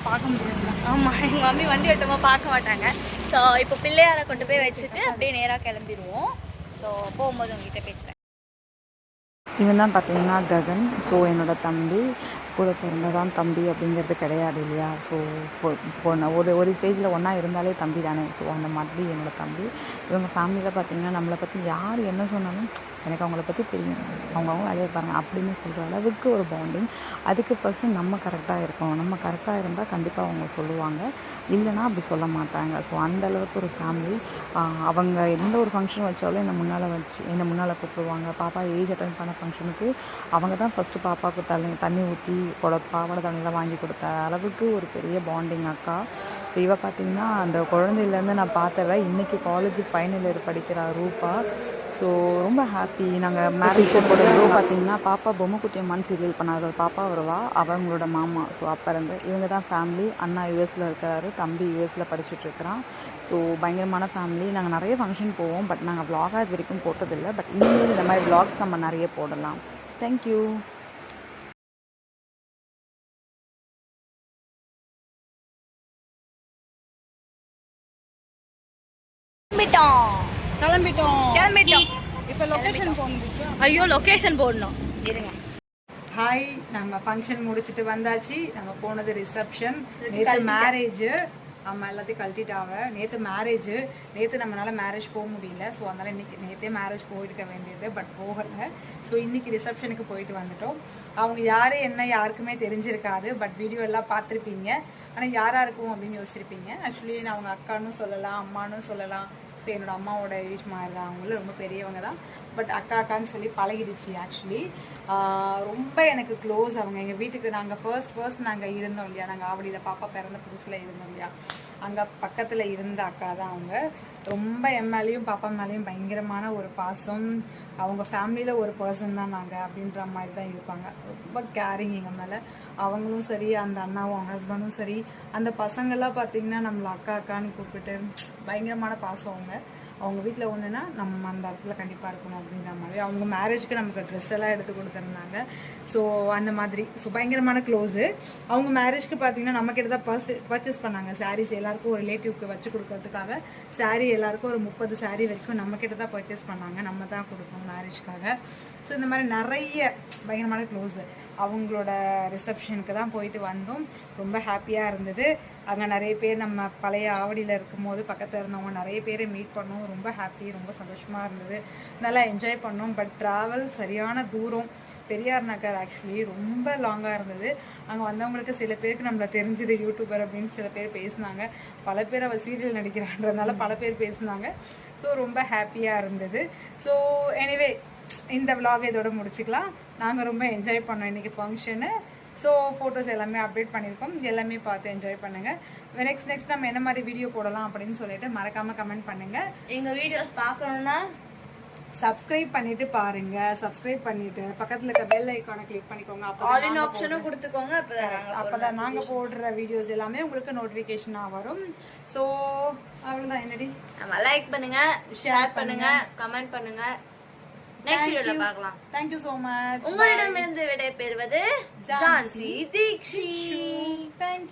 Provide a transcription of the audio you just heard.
பார்க்க முடியாது. ஆமாம், எங்கள் மம்மி வண்டி ஓட்டமாக பார்க்க மாட்டாங்க. ஸோ இப்போ பிள்ளையாரை கொண்டு போய் வச்சுட்டு அப்படியே நேராக கிளம்பிடுவோம். ஸோ போகும்போது உங்ககிட்ட பேசுகிறேன். இவன் தான் பார்த்தீங்கன்னா ககன். ஸோ என்னோட தம்பி கூட பிறந்ததான் தம்பி அப்படிங்கிறது கிடையாது இல்லையா. ஸோ ஒரு ஸ்டேஜில் ஒன்றா இருந்தாலே தம்பி தானே. ஸோ அந்த மாதிரி என்னோடய தம்பி. இவங்க ஃபேமிலியில் பார்த்தீங்கன்னா நம்மளை பற்றி யார் என்ன சொன்னாலும் எனக்கு அவங்கள பற்றி தெரியும், அவங்கவுங்க வேலையை இருப்பாங்க அப்படின்னு சொல்கிற அளவுக்கு ஒரு பாண்டிங். அதுக்கு ஃபஸ்ட்டு நம்ம கரெக்டாக இருக்கணும். நம்ம கரெக்டாக இருந்தால் கண்டிப்பாக அவங்க சொல்லுவாங்க, இல்லைனா அப்படி சொல்ல மாட்டாங்க. ஸோ அந்தளவுக்கு ஒரு ஃபேமிலி. அவங்க எந்த ஒரு ஃபங்க்ஷன் வச்சாலும் என்னை முன்னால் கூப்பிடுவாங்க. பாப்பா ஏஜ் அட்டன் பண்ண ஃபங்க்ஷனுக்கு அவங்க தான் ஃபஸ்ட்டு பாப்பாவுக்கு தண்ணி ஊற்றி பாவாடை தண்ணியெலாம் வாங்கி கொடுத்த அளவுக்கு ஒரு பெரிய பாண்டிங் அக்கா. ஸோ இவ பார்த்திங்கன்னா அந்த குழந்தையிலேருந்து நான் பார்த்தவ இன்றைக்கி காலேஜ் ஃபைனல் இயர் படிக்கிறா ரூபா. ஸோ ரொம்ப ஹாப்பி. நாங்கள் மேரேஜ் போட பார்த்திங்கன்னா பாப்பா பொம்மைக்குட்டி அம்மான்னு சீரியல் பண்ணார்கள். பாப்பா வருவா, அவங்களோட மாமா. ஸோ அப்போ இருந்து இவங்க தான் ஃபேமிலி. அண்ணா யூஎஸில் இருக்காரு, தம்பி யூஎஸில் படிச்சுட்ருக்கிறான். ஸோ பயங்கரமான ஃபேமிலி. நாங்கள் நிறைய ஃபங்க்ஷன் போவோம், பட் நாங்கள் விலாகாக இது வரைக்கும் போட்டதில்லை. பட் இனிமேல் இந்த மாதிரி விலாக்ஸ் நம்ம நிறைய போடலாம். தேங்க்யூ. கிளம்பிட்டோம். இப்போ லொக்கேஷன் போகணும். ஐயோ, லொக்கேஷன் போடணும், இருங்க. ஹாய், நம்ம ஃபங்க்ஷன் முடிச்சுட்டு வந்தாச்சு. நம்ம போனது ரிசப்ஷன். நேற்று மேரேஜ். ஆமாம், எல்லாத்தையும் கழட்டிட்டாங்க. நேற்று மேரேஜ். நேற்று நம்மளால மேரேஜ் போக முடியல. ஸோ அதனால் நேற்றே மேரேஜ் போயிருக்க வேண்டியது, பட் போகலை. ஸோ இன்றைக்கி ரிசப்ஷனுக்கு போயிட்டு வந்துட்டோம். அவங்க யார் என்ன யாருக்குமே தெரிஞ்சிருக்காது, பட் வீடியோ எல்லாம் பார்த்துருப்பீங்க. ஆனால் யாராக இருக்கும் அப்படின்னு யோசிச்சிருப்பீங்க. ஆக்சுவலி நான் அவங்க அக்கான்னு சொல்லலாம், அம்மானு சொல்லலாம். ஸோ என்னோடய அம்மாவோட ஏஜ் மாதிரி தான், அவங்களும் ரொம்ப பெரியவங்க தான். பட் அக்கான்னு சொல்லி பழகிடுச்சு. ஆக்சுவலி ரொம்ப எனக்கு க்ளோஸ் அவங்க. எங்கள் வீட்டுக்கு நாங்கள் ஃபர்ஸ்ட் நாங்கள் இருந்தோம் இல்லையா, நாங்கள் ஆவடியில் பாப்பா பிறந்த புதுசில் இருந்தோம் இல்லையா, அங்கே பக்கத்தில் இருந்த அக்கா தான் அவங்க. ரொம்ப எம்எல்ஏயும் பாப்பா மேலேயும் பயங்கரமான ஒரு பாசம். அவங்க ஃபேமிலியில் ஒரு பர்சன் தான் நாங்கள் அப்படின்ற மாதிரி தான் இருப்பாங்க. ரொம்ப கேரிங் எங்கள் மேலே. அவங்களும் சரி, அந்த அண்ணாவும் அவங்க ஹஸ்பண்டும் சரி, அந்த பசங்கள்லாம் பார்த்திங்கன்னா நம்மளை அக்கான்னு கூப்பிட்டு பயங்கரமான பாசம் அவங்க. அவங்க வீட்டில் ஒன்றுனா நம்ம அந்த இடத்துல கண்டிப்பாக இருக்கணும் அப்படின்ற மாதிரி. அவங்க மேரேஜுக்கு நமக்கு ட்ரெஸ் எல்லாம் எடுத்து கொடுத்துருந்தாங்க. ஸோ அந்த மாதிரி. ஸோ பயங்கரமான க்ளோஸு. அவங்க மேரேஜ்க்கு பார்த்தீங்கன்னா நம்மக்கிட்ட தான் பர்ச்சேஸ் பண்ணாங்க சாரீஸ். எல்லாருக்கும் ஒரு ரிலேட்டிவ்க்கு வச்சு கொடுக்கறதுக்காக சாரீ எல்லாருக்கும் ஒரு 30 சாரீ வரைக்கும் நம்மக்கிட்ட தான் பர்ச்சேஸ் பண்ணாங்க. நம்ம தான் கொடுத்தோம் மேரேஜ்க்காக. ஸோ இந்த மாதிரி நிறைய பயங்கரமான க்ளோஸு. அவங்களோட ரிசப்ஷனுக்கு தான் போயிட்டு வந்தோம். ரொம்ப ஹாப்பியாக இருந்தது. அங்கே நிறைய பேர் நம்ம பழைய ஆவடியில் இருக்கும்போது பக்கத்தில் இருந்தவங்க நிறைய பேரை மீட் பண்ணோம். ரொம்ப ஹாப்பி, ரொம்ப சந்தோஷமாக இருந்தது. நல்லா என்ஜாய் பண்ணோம். பட் ட்ராவல் சரியான தூரம். பெரியார் நகர் ஆக்சுவலி ரொம்ப லாங்காக இருந்தது. அங்கே வந்தவங்களுக்கு சில பேருக்கு நம்மளை தெரிஞ்சது யூடியூபர் அப்படின்னு சில பேர் பேசினாங்க. பல பேர் அவள் சீரியல் நடிக்கிறான்றதுனால பல பேர் பேசினாங்க. ஸோ ரொம்ப ஹாப்பியாக இருந்தது. ஸோ எனிவே இந்த விலாக் இதோட முடிச்சுக்கலாம். நாங்கள் ரொம்ப என்ஜாய் பண்ணோம் இன்றைக்கி ஃபங்க்ஷனு. ஸோ ஃபோட்டோஸ் எல்லாமே அப்டேட் பண்ணியிருக்கோம். எல்லாமே பார்த்து என்ஜாய் பண்ணுங்கள். நெக்ஸ்ட் நம்ம என்ன மாதிரி வீடியோ போடலாம் அப்படின்னு சொல்லிட்டு மறக்காமல் கமெண்ட் பண்ணுங்கள். எங்கள் வீடியோஸ் பார்க்கணுன்னா சப்ஸ்கிரைப் பண்ணிட்டு பாருங்க. சப்ஸ்கிரைப் பண்ணிட்டு பக்கத்துல இருக்க பெல் ஐகானை கிளிக் பண்ணிக்கோங்க. ஆல் இன் ஆப்ஷனும் கொடுத்துக்கோங்க. அப்பதான் நாங்க போடுற வீடியோஸ் எல்லாமே உங்களுக்கு நோட்டிபிகேஷனா வரும். சோ அவ்வளவுதான். என்னடி, நம்ம லைக் பண்ணுங்க, ஷேர் பண்ணுங்க, கமெண்ட் பண்ணுங்க. நெக்ஸ்ட் வீடியோல பார்க்கலாம். Thank you so much. உங்களிடமிருந்து விடை பெறுவது ஜான்சி தீக்ஷி. Thank you.